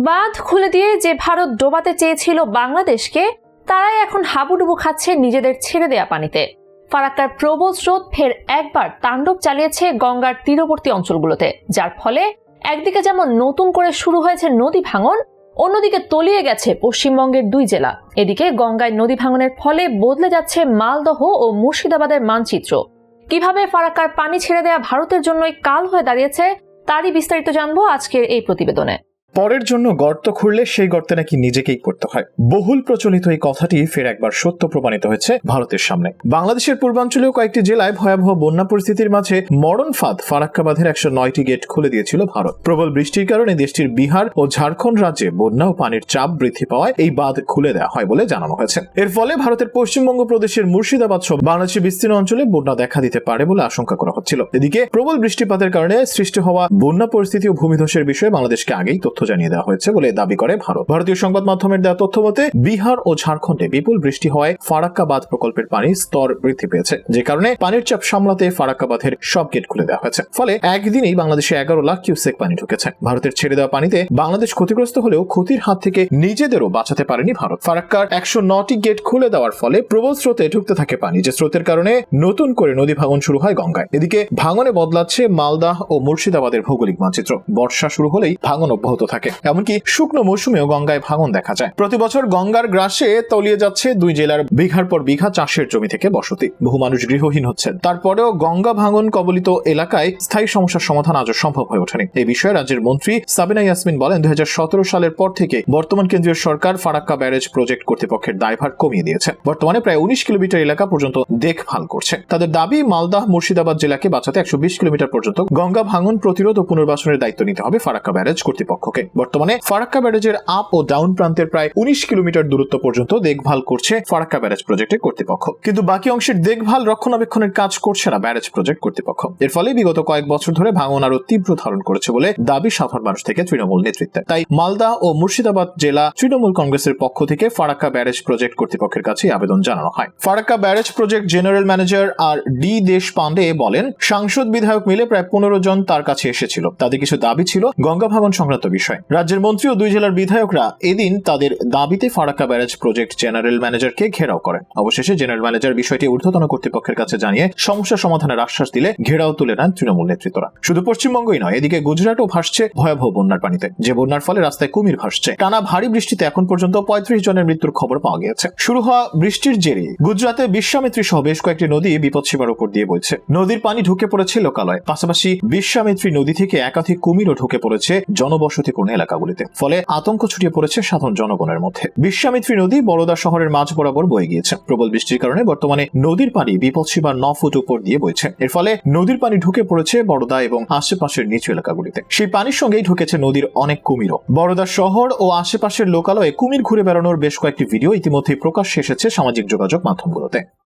বাঁধ খুলে দিয়ে যে ভারত ডোবাতে চেয়েছিল বাংলাদেশকে, তারাই এখন হাবুডুবু খাচ্ছে নিজেদের ছেড়ে দেয়া পানিতে। ফারাক্কার প্রবল স্রোত ফের একবার তাণ্ডব চালিয়েছে গঙ্গার তীরবর্তী অঞ্চলগুলোতে, যার ফলে একদিকে যেমন নতুন করে শুরু হয়েছে নদী ভাঙন, অন্যদিকে তলিয়ে গেছে পশ্চিমবঙ্গের 2 জেলা। এদিকে গঙ্গায় নদী ভাঙনের ফলে বদলে যাচ্ছে মালদহ ও মুর্শিদাবাদের মানচিত্র। কিভাবে ফারাক্কার পানি ছেড়ে দেয়া ভারতের জন্যই কাল হয়ে দাঁড়িয়েছে, তারই বিস্তারিত জানবো আজকের এই প্রতিবেদনে। পরের জন্য গর্ত খুঁড়লে সেই গর্তে নাকি নিজেকেই করতে হয়, বহুল প্রচলিত এই কথাটি ফের একবার সত্য প্রমাণিত হয়েছে ভারতের সামনে। বাংলাদেশের পূর্বাঞ্চলীয় কয়েকটি জেলায় ভয়াবহ বন্যা পরিস্থিতির মাঝে মরণ ফাঁদ ফারাক্কা বাঁধের 109টি গেট খুলে দিয়েছিল ভারত। প্রবল বৃষ্টির কারণে দেশটির বিহার ও ঝাড়খণ্ড রাজ্যে বন্যা ও পানির চাপ বৃদ্ধি পাওয়ায় এই বাঁধ খুলে দেওয়া হয় বলে জানানো হয়েছে। এর ফলে ভারতের পশ্চিমবঙ্গ প্রদেশের মুর্শিদাবাদ সহ বাংলাদেশের বিস্তীর্ণ অঞ্চলে বন্যা দেখা দিতে পারে বলে আশঙ্কা করা হচ্ছিল। এদিকে প্রবল বৃষ্টিপাতের কারণে সৃষ্টি হওয়া বন্যা পরিস্থিতি ও ভূমিধসের বিষয়ে বাংলাদেশকে আগেই তথ্য জানিয়ে দেওয়া হয়েছে বলে দাবি করে ভারত। ভারতীয় সংবাদ মাধ্যমের দেওয়া তথ্য মতে বিহার ও ঝাড়খণ্ডে বিপুল বৃষ্টি হওয়ায় ফারাক্কা বাঁধ প্রকল্পের পানির স্তর বৃদ্ধি পেয়েছে, যে কারণে পানির চাপ সামলাতে ফারাক্কা বাঁধের সব গেট খুলে দেওয়া হয়েছে। ফলে একদিনেই বাংলাদেশে 11 লাখ কিউসেক পানি ঢুকেছে। ভারতের ছেড়ে দেওয়া পানিতে বাংলাদেশ ক্ষতিগ্রস্ত হলেও ক্ষতির হাত থেকে নিজেদেরও বাঁচাতে পারেনি ভারত। ফারাক্কার 109টি গেট খুলে দেওয়ার ফলে প্রবল স্রোতে ঢুকতে থাকে পানি, যে স্রোতের কারণে নতুন করে নদী ভাঙন শুরু হয় গঙ্গায়। এদিকে ভাঙনে বদলাচ্ছে মালদাহ ও মুর্শিদাবাদের ভৌগোলিক মানচিত্র। বর্ষা শুরু হলেই ভাঙন অব্যাহত থাকে, এমনকি শুকনো মৌসুমেও গঙ্গায় ভাঙন দেখা যায়। প্রতি বছর গঙ্গার গ্রাসে তলিয়ে যাচ্ছে 2 জেলার বিঘার পর বিঘা চাষের জমি থেকে বসতি। বহু মানুষ গৃহহীন হচ্ছেন। তারপরেও গঙ্গা ভাঙন কবলিত এলাকায় স্থায়ী সমস্যার সমাধান আজও সম্ভব হয়ে ওঠেনি। এই বিষয়ে রাজ্যের মন্ত্রী সাবিনা ইয়াসমিন বলেন, 2017 সালের পর থেকে বর্তমান কেন্দ্রীয় সরকার ফারাক্কা ব্যারেজ প্রজেক্ট কর্তৃপক্ষের দায়ভার কমিয়ে দিয়েছে। বর্তমানে প্রায় 19 কিলোমিটার এলাকা পর্যন্ত দেখভাল করছে। তাদের দাবি, মালদাহ মুর্শিদাবাদ জেলাকে বাঁচাতে 120 কিলোমিটার পর্যন্ত গঙ্গা ভাঙন প্রতিরোধ ও পুনর্বাসনের দায়িত্ব নিতে হবে ফারাক্কা ব্যারেজ কর্তৃপক্ষকে। বর্তমানে ফারাক্কা ব্যারেজের আপ ও ডাউন প্রান্তের প্রায় 19 কিলোমিটার দূরত্ব পর্যন্ত দেখভাল করছে ফারাক্কা ব্যারেজ প্রজেক্টের কর্তৃপক্ষ, কিন্তু বাকি অংশের দেখভাল রক্ষণাবেক্ষণের কাজ করছে না ব্যারেজ প্রজেক্ট কর্তৃপক্ষ। এর ফলে বিগত কয়েক বছর ধরে ভাঙন আরো তীব্র ধারণ করেছে বলে দাবি সাধারণ মানুষ থেকে তৃণমূল নেতৃত্বে। তাই মালদা ও মুর্শিদাবাদ জেলা তৃণমূল কংগ্রেসের পক্ষ থেকে ফারাক্কা ব্যারেজ প্রজেক্ট কর্তৃপক্ষের কাছে আবেদন জানানো হয়। Farakka barrage project general manager R D Deshpande বলেন, সাংসদ বিধায়ক মিলে প্রায় 15 জন তার কাছে এসেছিল। তাদের কিছু দাবি ছিল গঙ্গা ভাঙন সংক্রান্ত বিষয়। রাজ্যের মন্ত্রী ও 2 জেলার বিধায়করা এদিন তাদের দাবিতে ফারাক্কা ব্যারেজ প্রজেক্ট জেনারেল ম্যানেজারকে ঘেরাও করেন। অবশেষে জেনারেল ম্যানেজার বিষয়টি ঊর্ধ্বতন কর্তৃপক্ষের কাছে জানিয়ে সমস্যা সমাধানের আশ্বাস দিলে ঘেরাও তুলে নেন তৃণমূল নেতৃত্বরা। শুধু পশ্চিমবঙ্গই নয়, এদিকে গুজরাটও ভাসছে ভয়াবহ বন্যার পানিতে, যে বন্যার ফলে রাস্তায় কুমির ভাসছে। টানা ভারী বৃষ্টিতে এখন পর্যন্ত 35 জনের মৃত্যুর খবর পাওয়া গেছে। শুরু হওয়া বৃষ্টির জেরে গুজরাতে বিশ্বামিত্রী সহ বেশ কয়েকটি নদী বিপদসীমার উপর দিয়ে বইছে। নদীর পানি ঢুকে পড়েছে লোকালয়, পাশাপাশি বিশ্বামিত্রী নদী থেকে একাধিক কুমিরও ঢুকে পড়েছে জনবসতিপূর্ণ এলাকাগুলিতে। ফলে আতঙ্ক ছড়িয়ে পড়েছে সাধারণ জনগণের মধ্যে। বিশ্বামিত্রী নদী বরোদা শহরের মাঝ বরাবর বয়ে গিয়েছে। প্রবল বৃষ্টির কারণে বর্তমানে নদীর পানি বিপদসীমার 9 ফুট উপর দিয়ে বইছে। এর ফলে নদীর পানি ঢুকে পড়েছে বরোদা এবং আশেপাশের নিচু এলাকাগুলিতে। সেই পানির সঙ্গেই ঢুকেছে নদীর অনেক কুমিরও। বরোদা শহর ও আশেপাশের লোকালয়ে কুমির ঘুরে বেড়ানোর বেশ কয়েকটি ভিডিও ইতিমধ্যেই প্রকাশ্যে এসেছে সামাজিক যোগাযোগ মাধ্যমগুলোতে।